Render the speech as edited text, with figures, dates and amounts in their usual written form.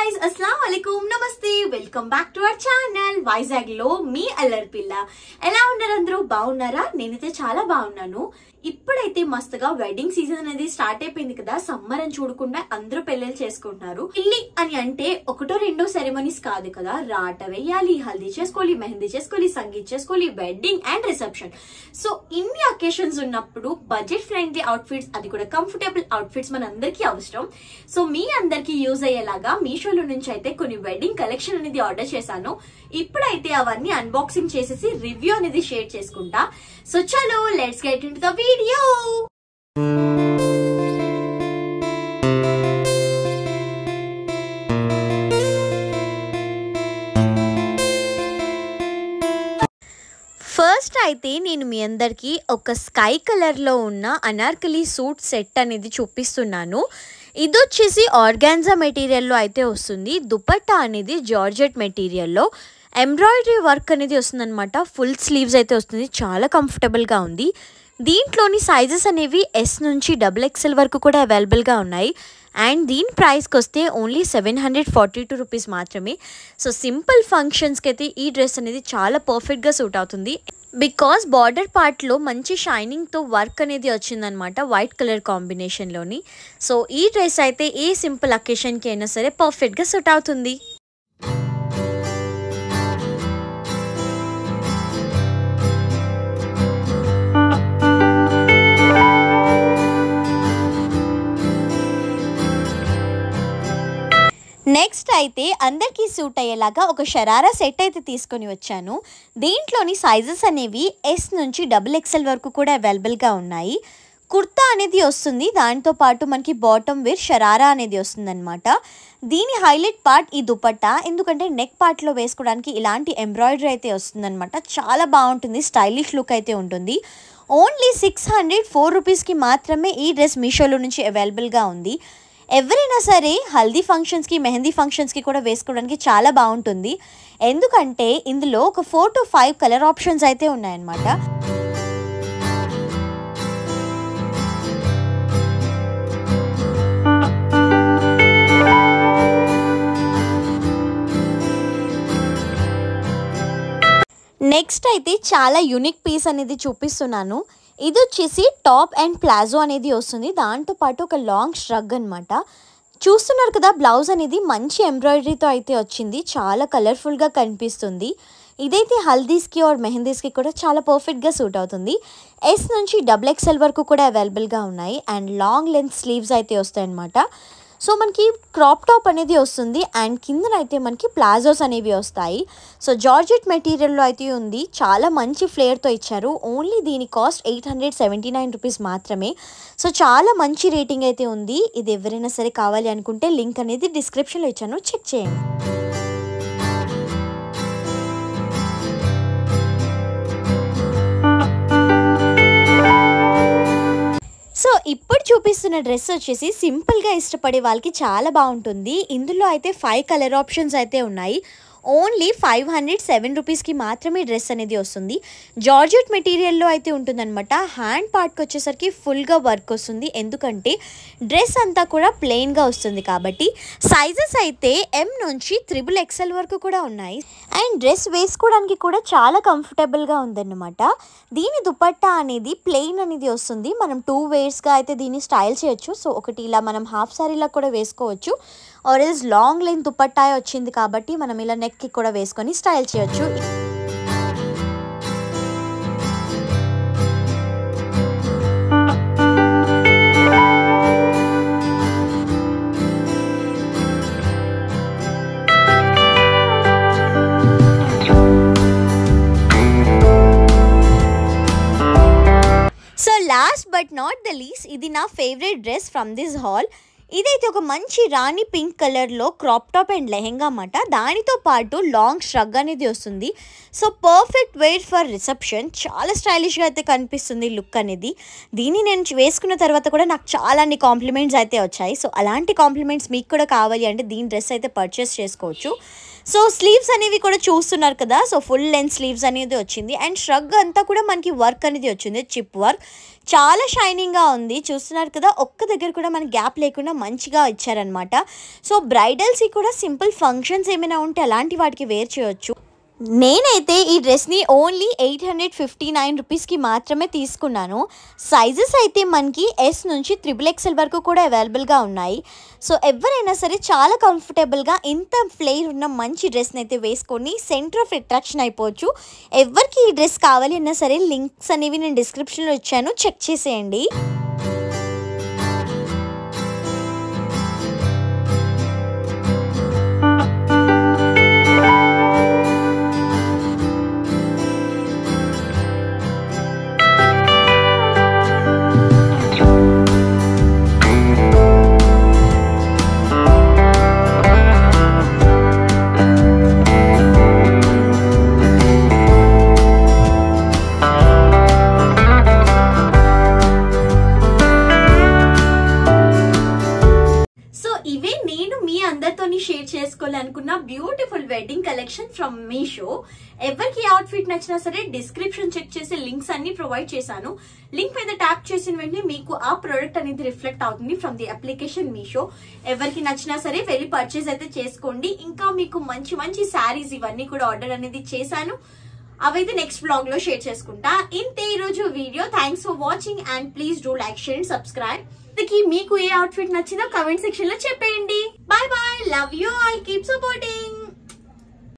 guys, assalamu alaikum, namaste, welcome back to our channel Vizag lo me Allari Pilla. ఎలా ఉన్నారు అందరూ? బాగున్నారా? నేనైతే చాలా బాగున్నాను. ఇప్పుడైతే మస్తుగా వెడ్డింగ్ సీజన్ అనేది స్టార్ట్ అయిపోయింది కదా. సమ్మర్ అని చూడకుండా అందరూ పెళ్లిళ్ళు చేసుకుంటున్నారు. పెళ్లి అని అంటే ఒకటో రెండో సెరమనీస్ కాదు కదా. రాట వేయాలి, హల్దీ చేసుకోవాలి, మెహందీ చేసుకోవాలి, సంగీత్ చేసుకోవాలి, వెడ్డింగ్ అండ్ రిసెప్షన్. సో ఇన్ని అకేషన్స్ ఉన్నప్పుడు బడ్జెట్ ఫ్రెండ్లీ అవుట్ఫిట్స్, అది కూడా కంఫర్టబుల్ అవుట్ఫిట్స్ మన అందరికీ అవసరం. సో మీ అందరికి యూజ్ అయ్యేలాగా మీషోలో నుంచి అయితే కొన్ని వెడ్డింగ్ కలెక్షన్ అనేది ఆర్డర్ చేశాను. ఇప్పుడైతే అవన్నీ అన్బాక్సింగ్ చేసేసి రివ్యూ అనేది షేర్ చేసుకుంటా. సో చలో let's get into the video. First అయితే నేను మీ అందరికి ఒక స్కై కలర్ లో ఉన్న అనార్కలి సూట్ సెట్ అనేది చూపిస్తున్నాను. ఇది వచ్చేసి ఆర్గాన్జా మెటీరియల్లో అయితే వస్తుంది. దుపట్టా అనేది జార్జెట్ మెటీరియల్లో ఎంబ్రాయిడరీ వర్క్ అనేది వస్తుంది అనమాట. ఫుల్ స్లీవ్స్ అయితే వస్తుంది. చాలా కంఫర్టబుల్గా ఉంది. దీంట్లోని సైజెస్ అనేవి ఎస్ నుంచి XXL వరకు కూడా అవైలబుల్గా ఉన్నాయి. అండ్ దీని ప్రైస్కి వస్తే ఓన్లీ 742 రూపీస్ మాత్రమే. సో సింపుల్ ఫంక్షన్స్కి అయితే ఈ డ్రెస్ అనేది చాలా పర్ఫెక్ట్గా సూట్ అవుతుంది. బికాస్ బార్డర్ పార్ట్లో మంచి షైనింగ్తో వర్క్ అనేది వచ్చిందనమాట, వైట్ కలర్ కాంబినేషన్లోని. సో ఈ డ్రెస్ అయితే ఏ సింపుల్ అకేషన్కి అయినా సరే పర్ఫెక్ట్గా సూట్ అవుతుంది. నెక్స్ట్ అయితే అందరికీ సూట్ అయ్యేలాగా ఒక షరారా సెట్ అయితే తీసుకొని వచ్చాను. దీంట్లోని సైజెస్ అనేవి ఎస్ నుంచి XXL వరకు కూడా అవైలబుల్గా ఉన్నాయి. కుర్తా అనేది వస్తుంది, దాంతోపాటు మనకి బాటమ్ వేర్ షరారా అనేది వస్తుంది అనమాట. దీని హైలైట్ పార్ట్ ఈ దుపట్టా, ఎందుకంటే నెక్ పార్ట్లో వేసుకోవడానికి ఇలాంటి ఎంబ్రాయిడరీ అయితే వస్తుందన్నమాట. చాలా బాగుంటుంది, స్టైలిష్ లుక్ అయితే ఉంటుంది. ఓన్లీ 604 రూపీస్కి మాత్రమే ఈ డ్రెస్ మీషోలో నుంచి అవైలబుల్గా ఉంది. ఎవరైనా సరే హల్దీ ఫంక్షన్స్కి, మెహందీ ఫంక్షన్స్కి కూడా వేసుకోవడానికి చాలా బాగుంటుంది. ఎందుకంటే ఇందులో ఒక 4 to 5 కలర్ ఆప్షన్స్ అయితే ఉన్నాయన్నమాట. నెక్స్ట్ అయితే చాలా యూనిక్ పీస్ అనేది చూపిస్తున్నాను. ఇది వచ్చేసి టాప్ అండ్ ప్లాజో అనేది వస్తుంది, దాంతోపాటు ఒక లాంగ్ స్ట్రగ్ అనమాట. చూస్తున్నారు కదా, బ్లౌజ్ అనేది మంచి ఎంబ్రాయిడరీతో అయితే వచ్చింది. చాలా కలర్ఫుల్గా కనిపిస్తుంది. ఇదైతే హల్దీస్కి ఆర్ మెహందీస్కి కూడా చాలా పర్ఫెక్ట్గా సూట్ అవుతుంది. ఎస్ నుంచి XXL వరకు కూడా అవైలబుల్గా ఉన్నాయి. అండ్ లాంగ్ లెంత్ స్లీవ్స్ అయితే వస్తాయి అన్నమాట. సో మనకి క్రాప్ టాప్ అనేది వస్తుంది. అండ్ కిందనైతే మనకి ప్లాజోస్ అనేవి వస్తాయి. సో జార్జెట్ మెటీరియల్లో అయితే ఉంది, చాలా మంచి ఫ్లేర్తో ఇచ్చారు. ఓన్లీ దీని కాస్ట్ 879 రూపీస్ మాత్రమే. సో చాలా మంచి రేటింగ్ అయితే ఉంది. ఇది ఎవరైనా సరే కావాలి అనుకుంటే లింక్ అనేది డిస్క్రిప్షన్లో ఇచ్చాను, చెక్ చేయండి. సో ఇప్పుడు చూపిస్తున్న డ్రెస్ వచ్చేసి సింపుల్గా ఇష్టపడే వాళ్ళకి చాలా బాగుంటుంది. ఇందులో అయితే 5 కలర్ ఆప్షన్స్ అయితే ఉన్నాయి. ఓన్లీ 507 రూపీస్కి మాత్రమే డ్రెస్ అనేది వస్తుంది. జార్జెట్ మెటీరియల్లో అయితే ఉంటుందన్నమాట. హ్యాండ్ పార్ట్కి వచ్చేసరికి ఫుల్గా వర్క్ వస్తుంది, ఎందుకంటే డ్రెస్ అంతా కూడా ప్లెయిన్గా వస్తుంది కాబట్టి. సైజెస్ అయితే M నుంచి XXL వరకు కూడా ఉన్నాయి. అండ్ డ్రెస్ వేసుకోవడానికి కూడా చాలా కంఫర్టబుల్గా ఉందన్నమాట. దీని దుపట్టా అనేది ప్లెయిన్ అనేది వస్తుంది. మనం 2 వేర్స్గా అయితే దీన్ని స్టైల్ చేయొచ్చు. సో ఒకటి ఇలా మనం హాఫ్ సారీలా కూడా వేసుకోవచ్చు, or else long length dupatta వచ్చింది కాబట్టి మనం ఇలా నెక్కి కూడా వేసుకొని స్టైల్ చేయొచ్చు. So last but not the least, ఇది నా favourite dress from this haul. ఇదైతే ఒక మంచి రాణి పింక్ కలర్లో క్రాప్ టాప్ అండ్ లెహెంగా అన్నమాట. దానితో పాటు లాంగ్ స్ట్రగ్ అనేది వస్తుంది. So perfect wear for reception. చాలా స్టైలిష్గా అయితే కనిపిస్తుంది లుక్ అనేది. దీన్ని నేను వేసుకున్న తర్వాత కూడా నాకు చాలా అన్ని కాంప్లిమెంట్స్ అయితే వచ్చాయి. సో అలాంటి కాంప్లిమెంట్స్ మీకు కూడా కావాలి అంటే దీని డ్రెస్ అయితే పర్చేస్ చేసుకోవచ్చు. సో స్లీవ్స్ అనేవి కూడా చూస్తున్నారు కదా, సో ఫుల్ లెంత్ స్లీవ్స్ అనేది వచ్చింది. అండ్ ష్రగ్ అంతా కూడా మనకి వర్క్ అనేది వచ్చింది, చిప్ వర్క్. చాలా షైనింగ్గా ఉంది, చూస్తున్నారు కదా. ఒక్క దగ్గర కూడా మనకి గ్యాప్ లేకుండా మంచిగా ఇచ్చారనమాట. సో బ్రైడల్స్కి కూడా సింపుల్ ఫంక్షన్స్ ఏమైనా ఉంటే అలాంటి వాటికి వేర్ చేయొచ్చు. నేనైతే ఈ డ్రెస్ని ఓన్లీ 859 రూపీస్కి మాత్రమే తీసుకున్నాను. సైజెస్ అయితే మనకి S నుంచి XXL వరకు కూడా అవైలబుల్గా ఉన్నాయి. సో ఎవరైనా సరే చాలా కంఫర్టబుల్గా ఇంత ఫ్లేర్ ఉన్న మంచి డ్రెస్ని అయితే వేసుకొని సెంటర్ ఆఫ్ అట్రాక్షన్ అయిపోవచ్చు. ఎవరికి ఈ డ్రెస్ కావాలి అన్నా సరే లింక్స్ అనేవి నేను డిస్క్రిప్షన్లో ఇచ్చాను, చెక్ చేసేయండి. ఇవే నేను మీ అందరితోని షేర్ చేసుకోవాలనుకున్న beautiful wedding collection from Meesho. ఎవరికి అవుట్ఫిట్ నచ్చినా సరే డిస్క్రిప్షన్ చెక్ చేసి లింక్స్ అన్ని ప్రొవైడ్ చేశాను. లింక్ మీద ట్యాప్ చేసిన వెంటనే మీకు ఆ ప్రోడక్ట్ అనేది రిఫ్లెక్ట్ అవుతుంది ఫ్రమ్ ది అప్లికేషన్ మీషో. ఎవరికి నచ్చినా సరే వెళ్ళి పర్చేస్ అయితే చేసుకోండి. ఇంకా మీకు మంచి మంచి శారీస్ ఇవన్నీ కూడా ఆర్డర్ అనేది చేశాను, అవైతే నెక్స్ట్ బ్లాగ్ లో షేర్ చేసుకుంటా. ఇంతే ఈ రోజు video. Thanks for watching and please do like, share and subscribe. మీకు ఏ అవుట్ఫిట్ నచ్చిందో కమెంట్ సెక్షన్ లో చెప్పేయండి. By by, love you all, keep supporting.